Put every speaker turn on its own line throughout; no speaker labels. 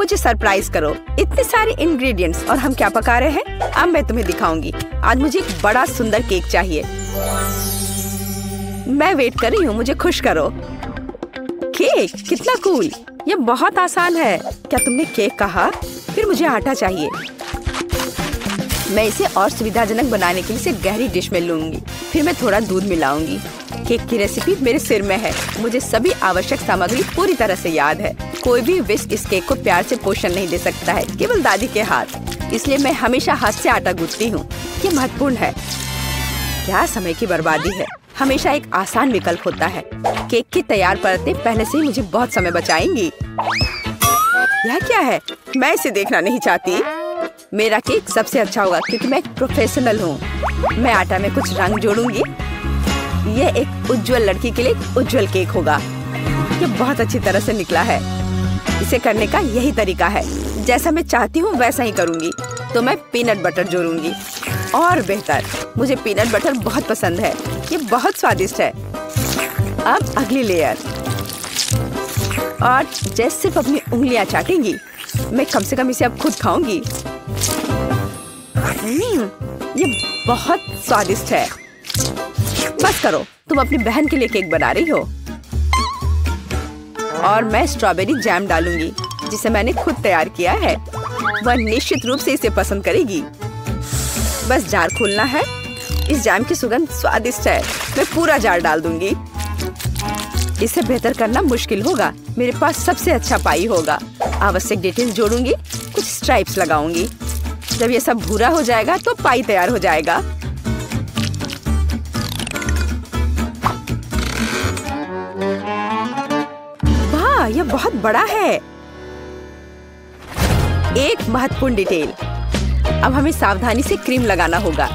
मुझे सरप्राइज करो। इतने सारे इंग्रेडिएंट्स और हम क्या पका रहे हैं अब मैं तुम्हें दिखाऊंगी। आज मुझे एक बड़ा सुंदर केक चाहिए। मैं वेट कर रही हूँ, मुझे खुश करो। केक कितना कूल, ये बहुत आसान है। क्या तुमने केक कहा? फिर मुझे आटा चाहिए। मैं इसे और सुविधाजनक बनाने के लिए इसे गहरी डिश में लूंगी। फिर मैं थोड़ा दूध मिलाऊंगी। केक की रेसिपी मेरे सिर में है। मुझे सभी आवश्यक सामग्री पूरी तरह से याद है। कोई भी विस्क इस केक को प्यार से पोषण नहीं दे सकता है, केवल दादी के हाथ। इसलिए मैं हमेशा हाथ से आटा गूंथती हूँ। ये महत्वपूर्ण है। क्या समय की बर्बादी है, हमेशा एक आसान विकल्प होता है। केक की तैयार परतें पहले से ही मुझे बहुत समय बचाएंगी। यह क्या है? मैं इसे देखना नहीं चाहती। मेरा केक सबसे अच्छा होगा क्योंकि मैं एक प्रोफेशनल हूँ। मैं आटा में कुछ रंग जोड़ूंगी। यह एक उज्जवल लड़की के लिए एक उज्जवल केक होगा। ये बहुत अच्छी तरह से निकला है। इसे करने का यही तरीका है। जैसा मैं चाहती हूँ वैसा ही करूँगी। तो मैं पीनट बटर जोड़ूंगी। और बेहतर, मुझे पीनट बटर बहुत पसंद है। ये बहुत स्वादिष्ट है। अब अगली लेयर। और जैसे सिर्फ अपनी उंगलियां चाटेंगी, मैं कम से कम इसे अब खुद खाऊंगी। ये बहुत स्वादिष्ट है। बस करो, तुम अपनी बहन के लिए केक बना रही हो। और मैं स्ट्रॉबेरी जैम डालूंगी जिसे मैंने खुद तैयार किया है। वह निश्चित रूप से इसे पसंद करेगी। बस जार खोलना है। इस जैम की सुगंध स्वादिष्ट है। मैं पूरा जार डाल दूंगी। इसे बेहतर करना मुश्किल होगा। मेरे पास सबसे अच्छा पाई होगा। आवश्यक डिटेल्स जोड़ूंगी, कुछ स्ट्राइप्स लगाऊंगी। जब ये सब भूरा हो जाएगा तो पाई तैयार हो जाएगा। वाह, यह बहुत बड़ा है। एक महत्वपूर्ण डिटेल, अब हमें सावधानी से क्रीम लगाना होगा।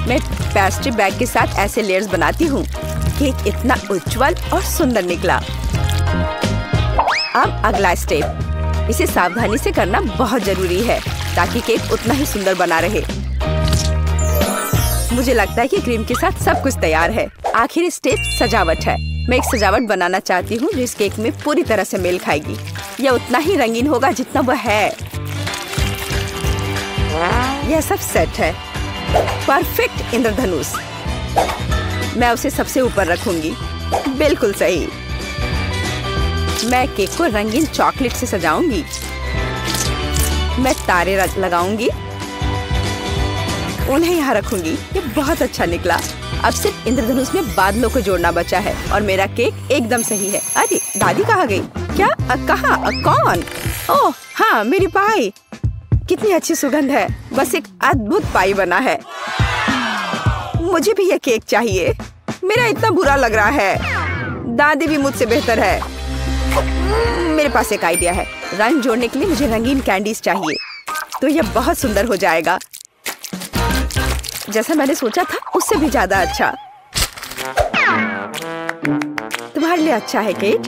मैं पेस्ट्री बैग के साथ ऐसे लेयर्स बनाती हूँ। केक इतना उज्जवल और सुंदर निकला। अब अगला स्टेप, इसे सावधानी से करना बहुत जरूरी है ताकि केक उतना ही सुंदर बना रहे। मुझे लगता है कि क्रीम के साथ सब कुछ तैयार है। आखिरी स्टेप सजावट है। मैं एक सजावट बनाना चाहती हूँ जो इस केक में पूरी तरह से मेल खाएगी। यह उतना ही रंगीन होगा जितना वह है। यह सब सेट है। परफेक्ट इंद्रधनुष। मैं उसे सबसे ऊपर रखूंगी। बिल्कुल सही। मैं केक को रंगीन चॉकलेट से सजाऊंगी। मैं तारे लगाऊंगी, उन्हें यहाँ रखूंगी। ये बहुत अच्छा निकला। अब सिर्फ इंद्रधनुष में बादलों को जोड़ना बचा है और मेरा केक एकदम सही है। अरे दादी कहाँ गई? क्या? कहाँ? कौन? ओह हाँ, मेरी पाई। कितनी अच्छी सुगंध है। बस एक अद्भुत पाई बना है। मुझे भी यह केक चाहिए। मेरा इतना बुरा लग रहा है। दादी भी मुझसे बेहतर है। मेरे पास एक आइडिया है। रंग जोड़ने के लिए मुझे रंगीन कैंडीज चाहिए। तो यह बहुत सुंदर हो जाएगा। जैसा मैंने सोचा था उससे भी ज्यादा अच्छा। तुम्हारे लिए अच्छा है केक।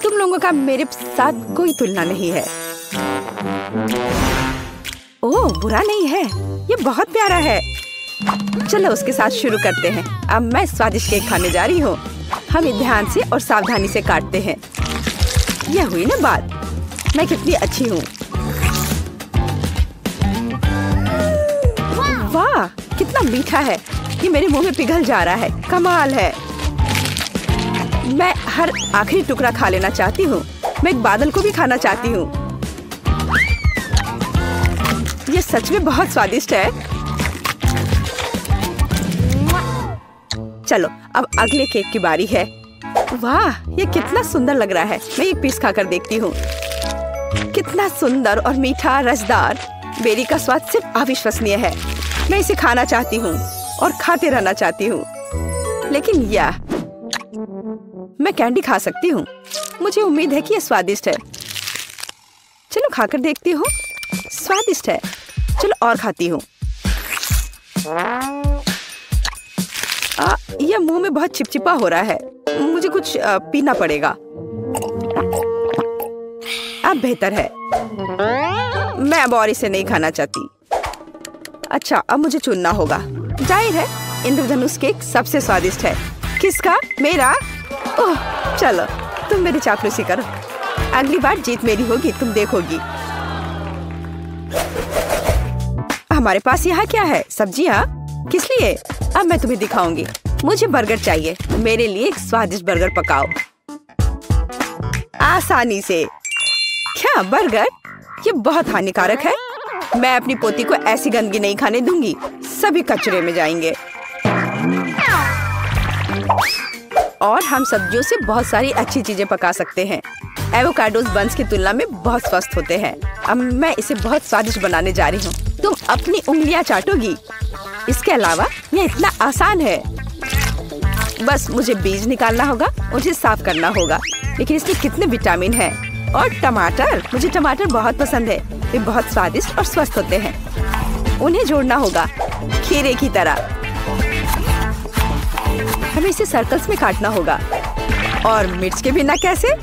तुम लोगों का मेरे साथ कोई तुलना नहीं है। ओह, बुरा नहीं है। ये बहुत प्यारा है। चलो उसके साथ शुरू करते हैं। अब मैं स्वादिष्ट केक खाने जा रही हूँ। हम ध्यान से और सावधानी से काटते हैं। यह हुई ना बात। मैं कितनी अच्छी हूँ। वाह, कितना मीठा है। ये मेरे मुंह में पिघल जा रहा है। कमाल है। मैं हर आखिरी टुकड़ा खा लेना चाहती हूँ। मैं एक बादल को भी खाना चाहती हूँ। ये सच में बहुत स्वादिष्ट है। चलो अब अगले केक की बारी है। वाह, ये कितना सुंदर लग रहा है। मैं एक पीस खाकर देखती हूँ। कितना सुंदर और मीठा, रसदार। बेरी का स्वाद सिर्फ अविश्वसनीय है। मैं इसे खाना चाहती हूँ और खाते रहना चाहती हूँ। लेकिन यह मैं कैंडी खा सकती हूँ। मुझे उम्मीद है कि यह स्वादिष्ट है। चलो खाकर देखती हूँ। स्वादिष्ट है। चलो और खाती हूँ। यह मुंह में बहुत चिपचिपा हो रहा है। मुझे कुछ पीना पड़ेगा। अब बेहतर है। मैं अब और इसे नहीं खाना चाहती। अच्छा, अब मुझे चुनना होगा। जाहिर है इंद्रधनुष केक सबसे स्वादिष्ट है। किसका? मेरा? ओह, चलो तुम मेरी चापलूसी करो। अगली बार जीत मेरी होगी, तुम देखोगी। हमारे पास यहाँ क्या है? सब्जियाँ? किस लिए? अब मैं तुम्हें दिखाऊंगी। मुझे बर्गर चाहिए। मेरे लिए एक स्वादिष्ट बर्गर पकाओ आसानी से। क्या बर्गर? ये बहुत हानिकारक है। मैं अपनी पोती को ऐसी गंदगी नहीं खाने दूंगी। सभी कचरे में जाएंगे। और हम सब्जियों से बहुत सारी अच्छी चीजें पका सकते हैं। एवोकाडोस बंस की तुलना में बहुत स्वस्थ होते हैं। अब मैं इसे बहुत स्वादिष्ट बनाने जा रही हूँ। तुम अपनी उंगलियां चाटोगी। इसके अलावा ये इतना आसान है। बस मुझे बीज निकालना होगा, मुझे साफ करना होगा। लेकिन इसमें कितने विटामिन हैं। और टमाटर, मुझे टमाटर बहुत पसंद है। वे बहुत स्वादिष्ट और स्वस्थ होते हैं। उन्हें जोड़ना होगा खीरे की तरह। हमें इसे सर्कल्स में काटना होगा। और मिर्च के बिना कैसे?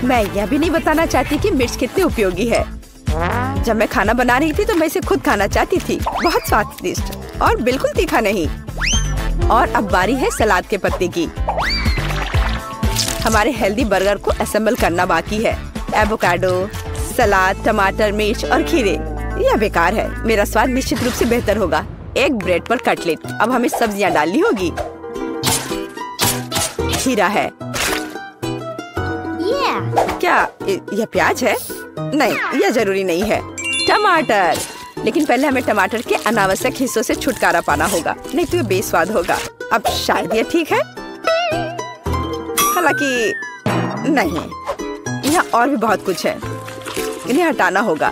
मैं यह भी नहीं बताना चाहती कि मिर्च कितनी उपयोगी है। जब मैं खाना बना रही थी तो मैं इसे खुद खाना चाहती थी। बहुत स्वादिष्ट और बिल्कुल तीखा नहीं। और अब बारी है सलाद के पत्ते की। हमारे हेल्दी बर्गर को असेंबल करना बाकी है। एवोकाडो, सलाद, टमाटर, मिर्च और खीरे। यह बेकार है। मेरा स्वाद निश्चित रूप से बेहतर होगा। एक ब्रेड पर कटलेट। अब हमें सब्जियां डालनी होगी। खीरा है। क्या यह प्याज है? नहीं, यह जरूरी नहीं है। टमाटर। लेकिन पहले हमें टमाटर के अनावश्यक हिस्सों से छुटकारा पाना होगा, नहीं तो ये बेस्वाद होगा। अब शायद ये ठीक है, हालांकि नहीं, यहाँ और भी बहुत कुछ है। इन्हें हटाना होगा।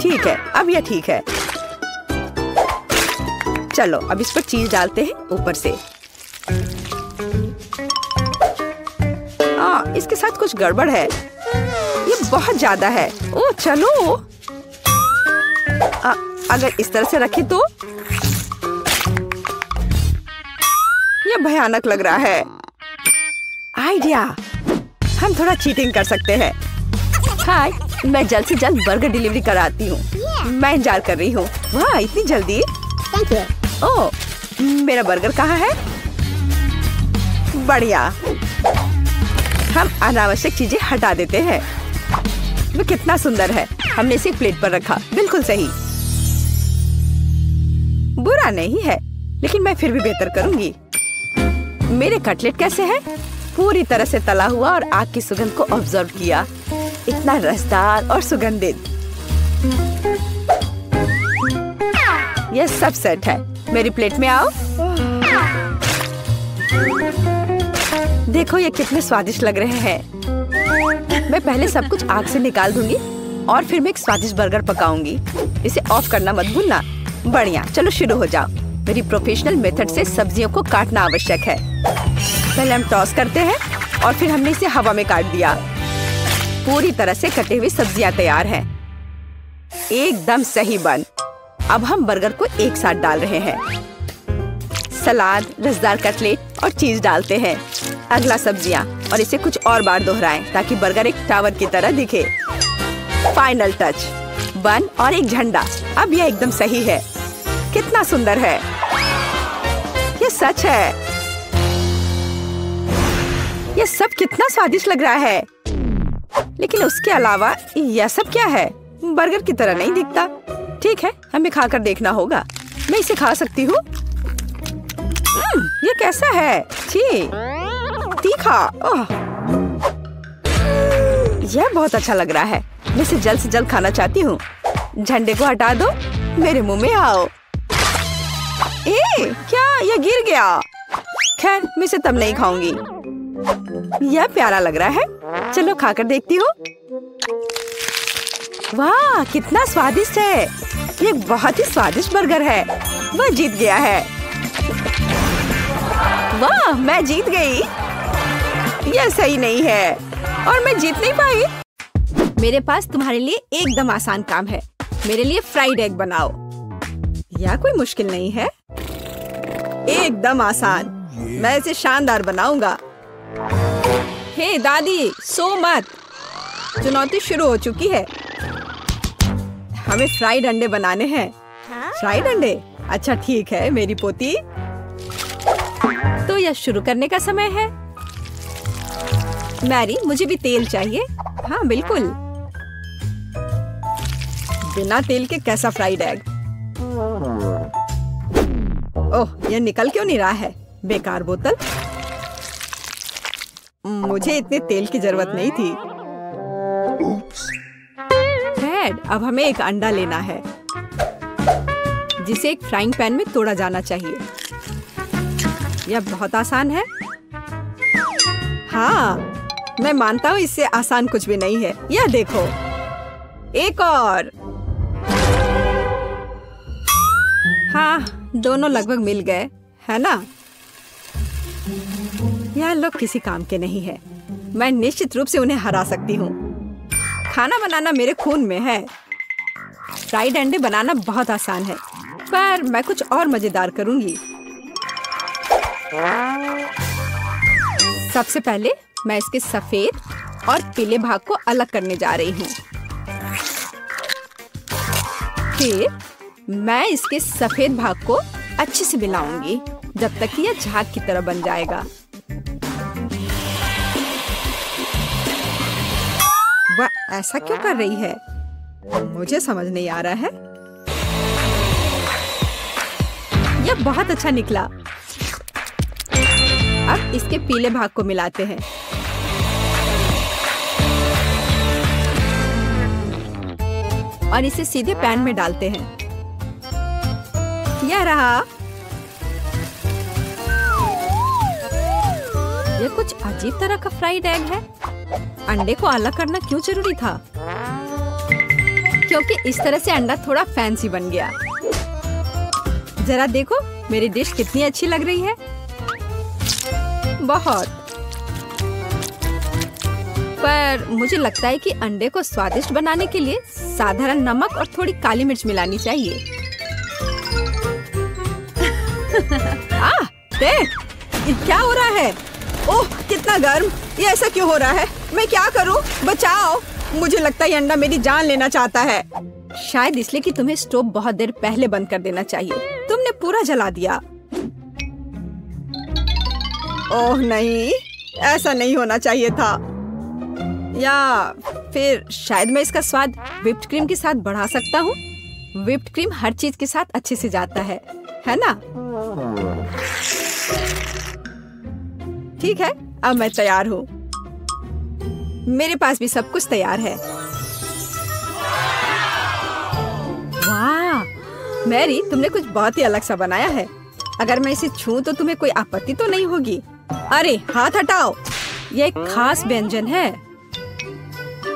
ठीक है, अब यह ठीक है। चलो अब इस पर चीज डालते हैं ऊपर से। इसके साथ कुछ गड़बड़ है। ये बहुत ज्यादा है। ओह चलो, अगर इस तरह से रखें तो ये भयानक लग रहा है। आइडिया, हम थोड़ा चीटिंग कर सकते हैं। हाय, मैं जल्द से जल्द बर्गर डिलीवरी कराती हूँ। मैं इंतजार कर रही हूँ। वाह, इतनी जल्दी? ओह, मेरा बर्गर कहाँ है? बढ़िया। हम अनावश्यक चीजें हटा देते हैं। वो कितना सुंदर है। हमने इसे प्लेट पर रखा। बिल्कुल सही। बुरा नहीं है, लेकिन मैं फिर भी बेहतर करूंगी। मेरे कटलेट कैसे हैं? पूरी तरह से तला हुआ और आग की सुगंध को ऑब्जर्व किया। इतना रसदार और सुगंधित। यह सब सेट है। मेरी प्लेट में आओ। देखो ये कितने स्वादिष्ट लग रहे हैं। मैं पहले सब कुछ आग से निकाल दूंगी और फिर मैं एक स्वादिष्ट बर्गर पकाऊंगी। इसे ऑफ करना मत भूलना। बढ़िया, चलो शुरू हो जाओ। मेरी प्रोफेशनल मेथड से सब्जियों को काटना आवश्यक है। पहले हम टॉस करते हैं और फिर हमने इसे हवा में काट दिया। पूरी तरह से कटे हुए सब्जियां तैयार हैं। एकदम सही बन। अब हम बर्गर को एक साथ डाल रहे हैं। सलाद, रसदार कटलेट और चीज डालते हैं। अगला सब्जियां और इसे कुछ और बार दोहराएं ताकि बर्गर एक टावर की तरह दिखे। फाइनल टच, बन और एक झंडा। अब यह एकदम सही है। कितना सुंदर है। ये सच है। यह सब कितना स्वादिष्ट लग रहा है। लेकिन उसके अलावा यह सब क्या है? बर्गर की तरह नहीं दिखता। ठीक है, हमें खाकर देखना होगा। मैं इसे खा सकती हूँ। ये कैसा है? छी, तीखा। यह बहुत अच्छा लग रहा है। मैं इसे जल्द से जल्द खाना चाहती हूँ। झंडे को हटा दो। मेरे मुंह में आओ। क्या यह गिर गया? खैर, मैं इसे तब नहीं खाऊंगी। यह प्यारा लग रहा है। चलो खाकर देखती हूँ। वाह, कितना स्वादिष्ट है। ये बहुत ही स्वादिष्ट बर्गर है। वह जीत गया है। वाह, मैं जीत गई। यह सही नहीं है और मैं जीत नहीं पाई। मेरे पास तुम्हारे लिए एकदम आसान काम है। मेरे लिए फ्राइड एग बनाओ। यह कोई मुश्किल नहीं है। एकदम आसान। मैं इसे शानदार बनाऊंगा। हे दादी, सो मत। चुनौती शुरू हो चुकी है। हमें फ्राइड अंडे बनाने हैं। फ्राइड अंडे? अच्छा ठीक है मेरी पोती। तो यह शुरू करने का समय है। मैरी, मुझे भी तेल चाहिए। हाँ बिल्कुल। बिना तेल के कैसा फ्राइड एग? ओह, यह निकल क्यों नहीं रहा है? बेकार बोतल। मुझे इतने तेल की जरूरत नहीं थी। फ्रेड, अब हमें एक अंडा लेना है जिसे एक फ्राइंग पैन में तोड़ा जाना चाहिए। यह बहुत आसान है। हाँ, मैं मानता हूँ इससे आसान कुछ भी नहीं है। यह देखो, एक और। हाँ, दोनों लगभग मिल गए, है ना? यह लोग किसी काम के नहीं है। मैं निश्चित रूप से उन्हें हरा सकती हूँ। खाना बनाना मेरे खून में है। फ्राइड अंडे बनाना बहुत आसान है, पर मैं कुछ और मजेदार करूंगी। सबसे पहले मैं इसके सफेद और पीले भाग को अलग करने जा रही हूँ। फिर मैं इसके सफेद भाग को अच्छे से मिलाऊंगी जब तक कि यह झाग की तरह बन जाएगा। वह ऐसा क्यों कर रही है? मुझे समझ नहीं आ रहा है। यह बहुत अच्छा निकला। अब इसके पीले भाग को मिलाते हैं। और इसे सीधे पैन में डालते हैं। यह रहा। यह कुछ अजीब तरह का फ्राइड एग है। अंडे को अलग करना क्यों जरूरी था? क्योंकि इस तरह से अंडा थोड़ा फैंसी बन गया। जरा देखो मेरी डिश कितनी अच्छी लग रही है। बहुत। पर मुझे लगता है कि अंडे को स्वादिष्ट बनाने के लिए साधारण नमक और थोड़ी काली मिर्च मिलानी चाहिए। देख, ये क्या हो रहा है? ओह, कितना गर्म! ये ऐसा क्यों हो रहा है? मैं क्या करूं? बचाओ! मुझे लगता है ये अंडा मेरी जान लेना चाहता है। शायद इसलिए कि तुम्हें स्टोव बहुत देर पहले बंद कर देना चाहिए। तुमने पूरा जला दिया। ओह नहीं, ऐसा नहीं होना चाहिए था। या फिर शायद मैं इसका स्वाद व्हिप्ड क्रीम के साथ बढ़ा सकता हूँ। व्हिप्ड क्रीम हर चीज के साथ अच्छे से जाता है ना? ठीक है, अब मैं तैयार हूँ। मेरे पास भी सब कुछ तैयार है। वाह, मैरी, तुमने कुछ बहुत ही अलग सा बनाया है। अगर मैं इसे छूं तो तुम्हें कोई आपत्ति तो नहीं होगी? अरे हाथ हटाओ, यह एक खास व्यंजन है।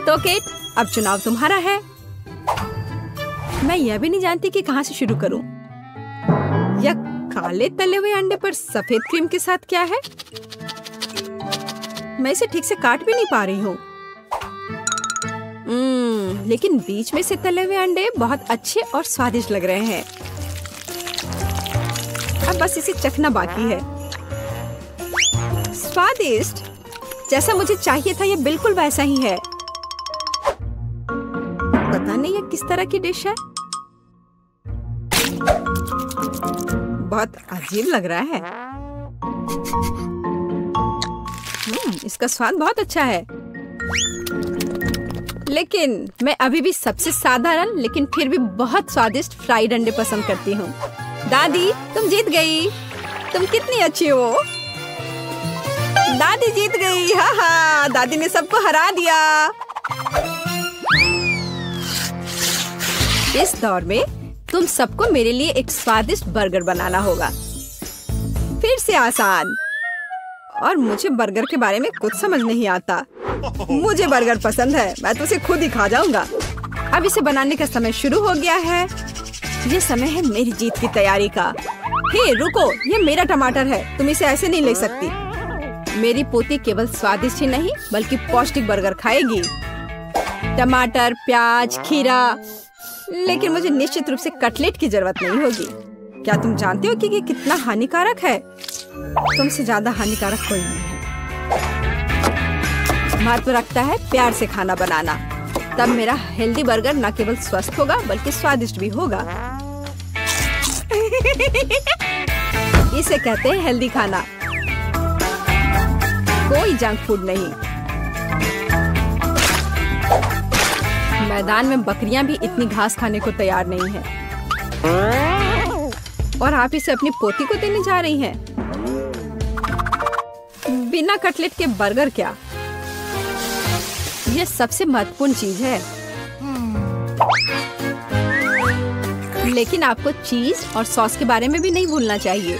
तो केट, अब चुनाव तुम्हारा है। मैं यह भी नहीं जानती कि कहाँ से शुरू करूं। यह काले तले हुए अंडे पर सफेद क्रीम के साथ क्या है? मैं इसे ठीक से काट भी नहीं पा रही हूँ। लेकिन बीच में से तले हुए अंडे बहुत अच्छे और स्वादिष्ट लग रहे हैं। अब बस इसे चखना बाकी है। स्वादिष्ट, जैसा मुझे चाहिए था, यह बिल्कुल वैसा ही है। पता नहीं यह किस तरह की डिश है। बहुत अजीब लग रहा है। इसका स्वाद बहुत अच्छा है। लेकिन मैं अभी भी सबसे साधारण लेकिन फिर भी बहुत स्वादिष्ट फ्राइड अंडे पसंद करती हूँ। दादी, तुम जीत गई। तुम कितनी अच्छी हो। दादी जीत गई। हाँ हाँ, दादी ने सबको हरा दिया। इस दौर में तुम सबको मेरे लिए एक स्वादिष्ट बर्गर बनाना होगा। फिर से आसान। और मुझे बर्गर के बारे में कुछ समझ नहीं आता। मुझे बर्गर पसंद है, मैं तो उसे खुद ही खा जाऊंगा। अब इसे बनाने का समय शुरू हो गया है। ये समय है मेरी जीत की तैयारी का। हे रुको, ये मेरा टमाटर है, तुम इसे ऐसे नहीं ले सकती। मेरी पोती केवल स्वादिष्ट ही नहीं बल्कि पौष्टिक बर्गर खाएगी। टमाटर, प्याज, खीरा। लेकिन मुझे निश्चित रूप से कटलेट की जरूरत नहीं होगी। क्या तुम जानते हो कि ये कितना हानिकारक है? तुमसे ज्यादा हानिकारक कोई नहीं है। महत्व रखता है प्यार से खाना बनाना। तब मेरा हेल्दी बर्गर न केवल स्वस्थ होगा बल्कि स्वादिष्ट भी होगा। इसे कहते हैं हेल्दी खाना, कोई जंक फूड नहीं। मैदान में बकरियां भी इतनी घास खाने को तैयार नहीं है। और आप इसे अपनी पोती को देने जा रही हैं? बिना कटलेट के बर्गर क्या? यह सबसे महत्वपूर्ण चीज है। लेकिन आपको चीज और सॉस के बारे में भी नहीं भूलना चाहिए।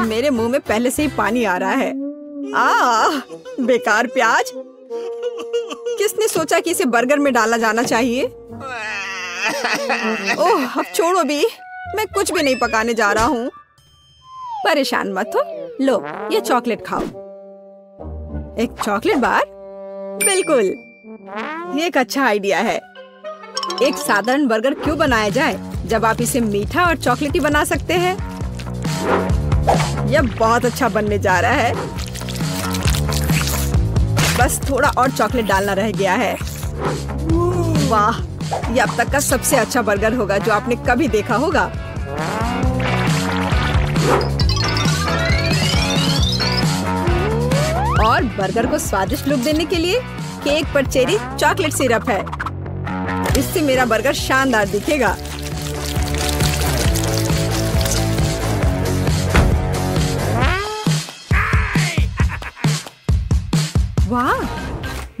मेरे मुंह में पहले से ही पानी आ रहा है। बेकार प्याज। किसने सोचा कि इसे बर्गर में डाला जाना चाहिए? ओह, अब छोड़ो भी, मैं कुछ भी नहीं पकाने जा रहा हूँ। परेशान मत हो, लो ये चॉकलेट खाओ। एक चॉकलेट बार? बिल्कुल, ये एक अच्छा आइडिया है। एक साधारण बर्गर क्यों बनाया जाए जब आप इसे मीठा और चॉकलेटी बना सकते हैं? यह बहुत अच्छा बनने जा रहा है। बस थोड़ा और चॉकलेट डालना रह गया है। वाह, यह अब तक का सबसे अच्छा बर्गर होगा जो आपने कभी देखा होगा। और बर्गर को स्वादिष्ट लुक देने के लिए केक पर चेरी चॉकलेट सिरप है। इससे मेरा बर्गर शानदार दिखेगा। वाह,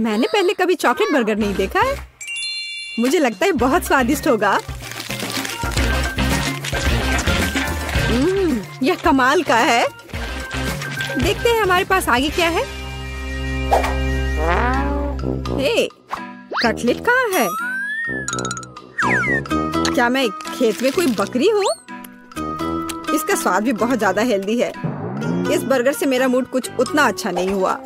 मैंने पहले कभी चॉकलेट बर्गर नहीं देखा है। मुझे लगता है बहुत स्वादिष्ट होगा। यह कमाल का है। देखते हैं हमारे पास आगे क्या है। हे, कटलेट कहाँ है? क्या मैं खेत में कोई बकरी हूँ? इसका स्वाद भी बहुत ज्यादा हेल्दी है। इस बर्गर से मेरा मूड कुछ उतना अच्छा नहीं हुआ।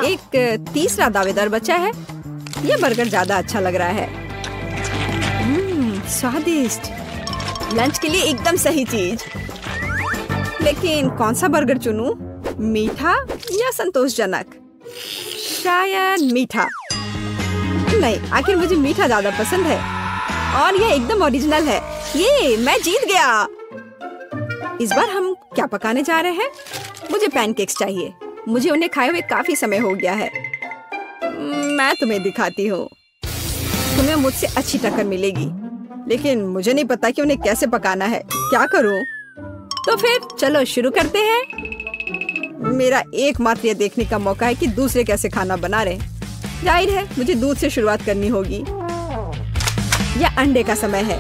एक तीसरा दावेदार बचा है। यह बर्गर ज्यादा अच्छा लग रहा है। स्वादिष्ट। लंच के लिए एकदम सही चीज। लेकिन कौन सा बर्गर चुनूं? मीठा या संतोषजनक? शायद मीठा। नहीं, आखिर मुझे मीठा ज्यादा पसंद है। और यह एकदम ओरिजिनल है। ये मैं जीत गया। इस बार हम क्या पकाने जा रहे हैं? मुझे पैनकेक्स चाहिए। मुझे उन्हें खाए हुए काफी समय हो गया है। मैं तुम्हें दिखाती हूँ। तुम्हें मुझसे अच्छी टक्कर मिलेगी, लेकिन मुझे नहीं पता कि उन्हें कैसे पकाना है। क्या करूँ? तो फिर चलो शुरू करते हैं। मेरा एकमात्र यह देखने का मौका है कि दूसरे कैसे खाना बना रहे। जाहिर है मुझे दूध से शुरुआत करनी होगी। यह अंडे का समय है।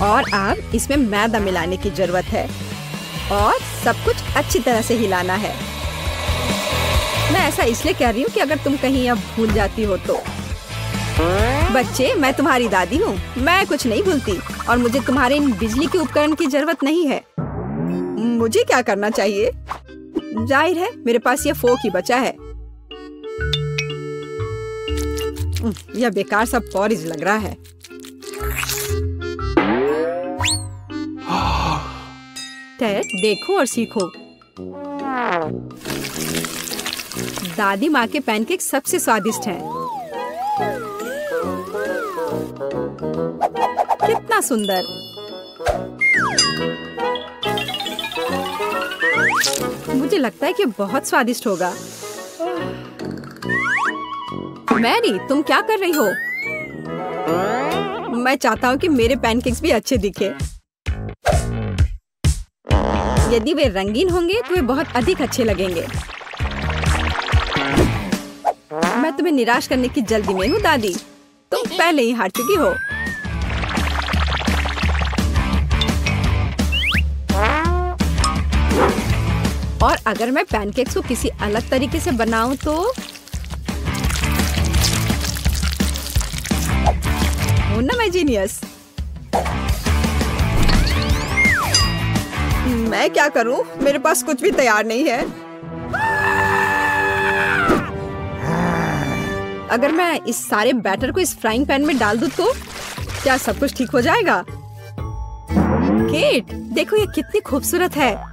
और अब इसमें मैदा मिलाने की जरूरत है और सब कुछ अच्छी तरह से हिलाना है। मैं ऐसा इसलिए कह रही हूँ कि अगर तुम कहीं अब भूल जाती हो तो। बच्चे, मैं तुम्हारी दादी हूँ। मैं कुछ नहीं भूलती और मुझे तुम्हारे इन बिजली के उपकरण की जरूरत नहीं है। मुझे क्या करना चाहिए? जाहिर है मेरे पास ये फोक ही बचा है। यह बेकार सा पॉरिज लग रहा है। टेड, देखो और सीखो। दादी माँ के पैनकेक सबसे स्वादिष्ट हैं। कितना सुंदर। मुझे लगता है कि बहुत स्वादिष्ट होगा। मैरी, तुम क्या कर रही हो? मैं चाहता हूँ कि मेरे पैनकेक्स भी अच्छे दिखे। यदि वे रंगीन होंगे तो वे बहुत अधिक अच्छे लगेंगे। मैं तुम्हें निराश करने की जल्दी में हूँ दादी। तुम पहले ही हार चुकी हो। और अगर मैं पैनकेक्स को किसी अलग तरीके से बनाऊं तो हो ना मैं जीनियस। मैं क्या करूं? मेरे पास कुछ भी तैयार नहीं है। अगर मैं इस सारे बैटर को इस फ्राइंग पैन में डाल दूं तो क्या सब कुछ ठीक हो जाएगा? केट, देखो ये कितनी खूबसूरत है।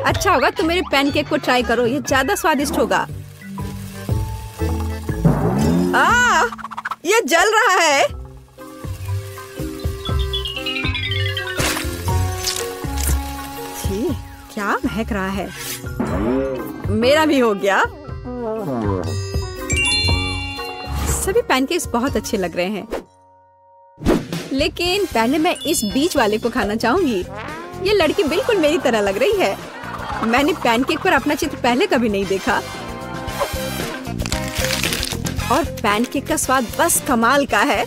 अच्छा होगा तुम मेरे पैनकेक को ट्राई करो, ये ज्यादा स्वादिष्ट होगा। ये जल रहा है। क्या महक रहा है। मेरा भी हो गया। सभी पैनकेक्स बहुत अच्छे लग रहे हैं, लेकिन पहले मैं इस बीच वाले को खाना चाहूंगी। ये लड़की बिल्कुल मेरी तरह लग रही है। मैंने पैनकेक पर अपना चित्र पहले कभी नहीं देखा और पैनकेक का स्वाद बस कमाल का है।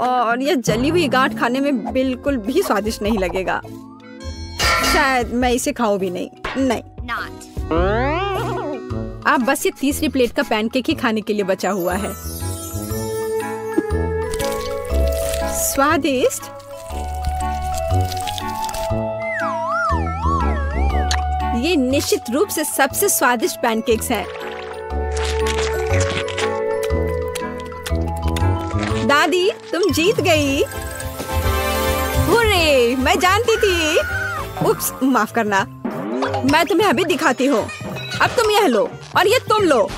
और ये जली हुई गांठ खाने में बिल्कुल भी स्वादिष्ट नहीं लगेगा। शायद मैं इसे खाऊं भी नहीं। अब बस ये तीसरी प्लेट का पैनकेक ही खाने के लिए बचा हुआ है। स्वादिष्ट। ये निश्चित रूप से सबसे स्वादिष्ट पैनकेक्स हैं। दादी, तुम जीत गई। हुर्रे, मैं जानती थी। उप्स, माफ करना। मैं तुम्हें अभी दिखाती हूँ। अब तुम यह लो और ये तुम लो।